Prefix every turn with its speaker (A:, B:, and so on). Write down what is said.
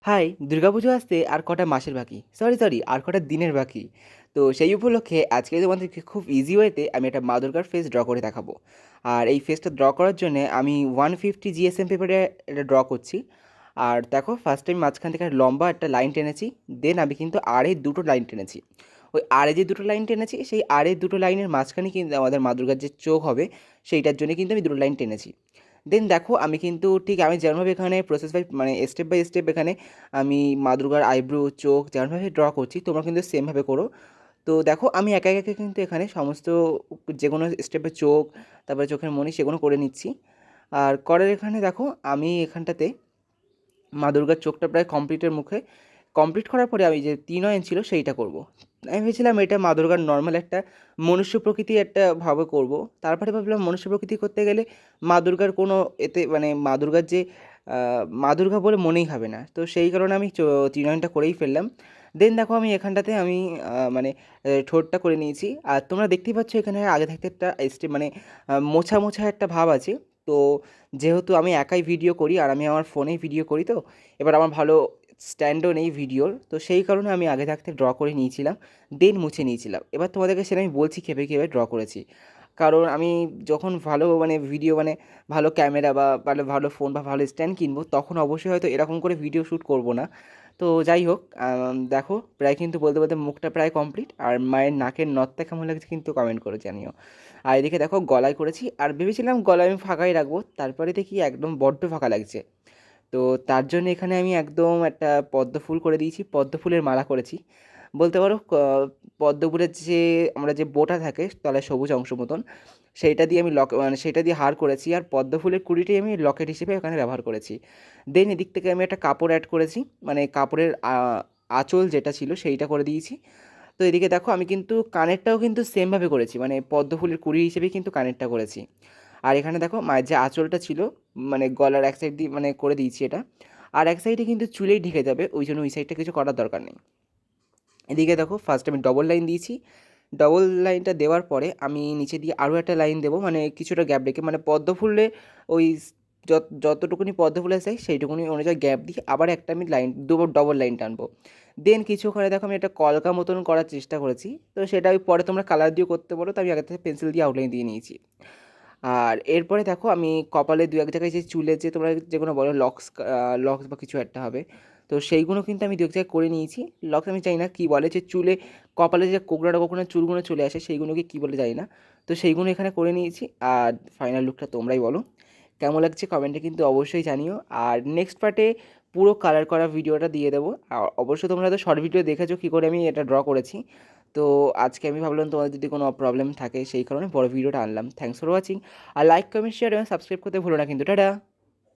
A: High! Durga Puja আসতে আর কটা মাসের বাকি। সরি আর কটা দিনের বাকি। তো সেই উপলক্ষে আজকে তোমাদেরকে খুব ইজি ওয়েতে আমি একটা মা দুর্গার ফেস ড্র করে দেখাবো। আর এই ফেসটা ড্র করার জন্যে আমি 150 জিএসএম পেপারে এটা ড্র করছি। আর দেখো ফার্স্ট টাইম মাঝখান থেকে একটা লম্বা একটা লাইন টেনেছি। দেন আমি কিন্তু আড়ে দুটো লাইন টেনেছি। ওই আড়ে যে দুটো লাইন টেনেছি সেই আড়ে দুটো লাইনের মাঝখানে কিন্তু আমাদের মা দুর্গার যে চোখ হবে সেইটার জন্য কিন্তু আমি দুটো লাইন টেনেছি। দেন দেখো আমি কিন্তু ঠিক আমি যেমনভাবে এখানে প্রসেস বাই মানে স্টেপ বাই স্টেপ এখানে আমি মা দুর্গার আইব্রো চোখ যেমনভাবে ড্র করছি তোমরা কিন্তু সেমভাবে করো। তো দেখো আমি একা একা কিন্তু এখানে সমস্ত যে কোনো স্টেপে চোখ তারপরে চোখের মণি সেগুলো করে নিচ্ছি। আর করার এখানে দেখো আমি এখানটাতে মা দুর্গার চোখটা প্রায় কমপ্লিটের মুখে কমপ্লিট করার পরে আমি যে ত্রিনয়ন ছিল সেইটা করব। আমি ভেবেছিলাম এটা মা দুর্গার নর্মাল একটা মনুষ্য প্রকৃতি একটা ভাবে করব। তারপরে ভাবলাম মনুষ্য প্রকৃতি করতে গেলে মা দুর্গার কোনো এতে মানে মা দুর্গার যে মা দুর্গা বলে মনেই হবে না। তো সেই কারণে আমি ত্রিনয়নটা করেই ফেললাম। দেন দেখো আমি এখানটাতে আমি মানে ঠোঁটটা করে নিয়েছি। আর তোমরা দেখতেই পাচ্ছ এখানে আগে থাকতে একটা স্টেপ মানে মোছা একটা ভাব আছে। তো যেহেতু আমি একাই ভিডিও করি আর আমি আমার ফোনেই ভিডিও করি, তো এবার আমার ভালো স্ট্যান্ডও নেই ভিডিওর, তো সেই কারণে আমি আগে থাকতে ড্র করে নিয়েছিলাম। দেন মুছে নিয়েছিলাম। এবার তোমাদেরকে সেটা আমি বলছি কীভাবে ড্র করেছি। কারণ আমি যখন ভালো মানে ভিডিও মানে ভালো ক্যামেরা বা ভালো ফোন বা ভালো স্ট্যান্ড কিনবো তখন অবশ্যই হয়তো এরকম করে ভিডিও শ্যুট করব না। তো যাই হোক, দেখো প্রায় কিন্তু বলতে মুখটা প্রায় কমপ্লিট। আর মায়ের নাকের নথটা কেমন লাগছে কিন্তু কমেন্ট করে জানিও। আর এদিকে দেখো গলায় করেছি, আর ভেবেছিলাম গলায় আমি ফাঁকাই রাখবো, তারপরে দেখি একদম বড্ড ফাঁকা লাগছে। তো তার জন্য এখানে আমি একদম একটা পদ্ম ফুল করে দিয়েছি, পদ্ম ফুলের মালা করেছি। বলতে পারো পদ্ম ফুলের যে আমরা যে বোটা থাকে তলায় সবুজ অংশ মতন, সেইটা দিয়ে আমি মানে সেইটা দিয়ে হার করেছি। আর পদ্ম ফুলের কুড়িটাই আমি লকেট হিসেবে এখানে ব্যবহার করেছি। দেন এদিক থেকে আমি একটা কাপড় অ্যাড করেছি, মানে কাপড়ের আঁচল যেটা ছিল সেইটা করে দিয়েছি। তো এদিকে দেখো আমি কিন্তু কানেরটাও কিন্তু সেমভাবে করেছি, মানে পদ্ম ফুলের কুড়ি হিসেবেই কিন্তু কানেরটা করেছি। আর এখানে দেখো মায়ের যে আঁচলটা ছিল মানে গলার এক সাইড দিয়ে মানে করে দিয়েছি এটা। আর এক সাইডে কিন্তু চুলেই ঢেকে যাবে, ওই জন্য ওই সাইডটা কিছু করার দরকার নেই। এদিকে দেখো ফার্স্ট আমি ডবল লাইন দিয়েছি। ডবল লাইনটা দেওয়ার পরে আমি নিচে দিয়ে আরও একটা লাইন দেবো, মানে কিছুটা গ্যাপ রেখে, মানে পদ্ম ফুলে ওই যতটুকুনি পদ্ম ফুলের সাইজ সেইটুকুনি অনুযায়ী গ্যাপ দিয়ে আবার একটা আমি লাইন দেবো, ডবল লাইন টানবো। দেন কিছু ওখানে দেখো আমি একটা কলকা মতন করার চেষ্টা করেছি, তো সেটা আমি পরে তোমরা কালার দিয়ে করতে পারো, তো আমি আগে থেকে পেন্সিল দিয়ে আউটলাইন দিয়ে নিয়েছি। আর এরপরে দেখো আমি কপালে দু এক জায়গায় যে চুলে যে তোমরা যেগুলো বলো লক্স, লক্স বা কিছু একটা হবে, তো সেইগুলো কিন্তু আমি দু এক জায়গায় করে নিয়েছি। লক্স আমি জানি না কী বলে, যে চুলে কপালে যে কোকড়া চুলগুলো চলে আসে সেইগুলোকে কী বলে জানি না। তো সেইগুলো এখানে করে নিয়েছি। আর ফাইনাল লুকটা তোমরাই বলো কেমন লাগছে, কমেন্টে কিন্তু অবশ্যই জানিও। আর নেক্সট পার্টে পুরো কালার করা ভিডিওটা দিয়ে দেবো। আর অবশ্যই তোমরা তো শর্ট ভিডিও দেখেছো কী করে আমি এটা ড্র করেছি। তো আজকে আমি ভাবলাম তোমাদের যদি কোনো প্রবলেম থাকে সেই কারণে বড় ভিডিওটা আনলাম। Thanks for watching. আর লাইক কমেন্ট শেয়ার এবং সাবস্ক্রাইব করতে ভুলো না কিন্তু। টাটা।